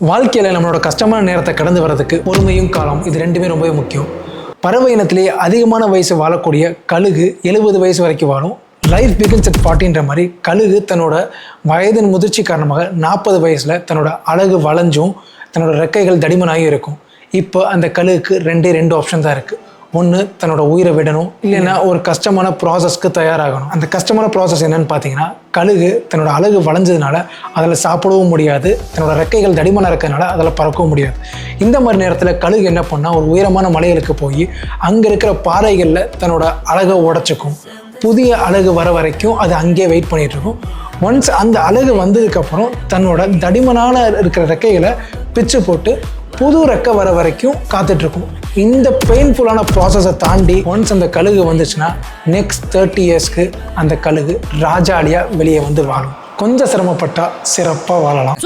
வாழ்க்கையில் நம்மளோட கஷ்டமான நேரத்தை கடந்து வர்றதுக்கு பொறுமையும் காலம் இது ரெண்டுமே ரொம்பவே முக்கியம். பறவை இனத்திலேயே அதிகமான வயசு வாழக்கூடிய கழுகு 70 வயசு வரைக்கும் வாழும். லைஃப் பிகின்ஸ் அட் 40ன்ற மாதிரி கழுகு தன்னோட வயதின் முதிர்ச்சி காரணமாக 40 வயசில் தன்னோட அழகு வளைஞ்சும் தன்னோட ரெக்கைகள் தடிமனாகவும் இருக்கும். இப்போ அந்த கழுகுக்கு ரெண்டு ஆப்ஷன் தான் இருக்குது. ஒன்று தன்னோட உயிரை விடணும், இல்லைன்னா ஒரு கஷ்டமான ப்ராசஸ்க்கு தயாராகணும். அந்த கஷ்டமான ப்ராசஸ் என்னன்னு பார்த்தீங்கன்னா, கழுகு தன்னோட அழகு வளைஞ்சதுனால அதில் சாப்பிடவும் முடியாது, தன்னோட ரெக்கைகள் தடிமனாக இருக்கிறதுனால அதில் பறக்கவும் முடியாது. இந்த மாதிரி நேரத்தில் கழுகு என்ன பண்ணால் ஒரு உயரமான மலைகளுக்கு போய் அங்கே இருக்கிற பாறைகளில் தன்னோட அழகை உடச்சிக்கும். புதிய அழகு வர வரைக்கும் அது அங்கேயே வெயிட் பண்ணிகிட்ருக்கும். ஒன்ஸ் அந்த அழகு வந்ததுக்கப்புறம் தன்னோட தடிமனான இருக்கிற ரெக்கைகளை பிச்சு போட்டு புது ரெக்கை வர வரைக்கும் காத்துட்ருக்கும். இந்த பெயின்ஃபுல்லான ப்ராசஸை தாண்டி ஒன்ஸ் அந்த கழுகு வந்துச்சுன்னா நெக்ஸ்ட் 30 இயர்ஸ்க்கு அந்த கழுகு ராஜாளியாக வெளியே வந்து வாழும். கொஞ்சம் சிரமப்பட்டால் சிறப்பாக வாழலாம்.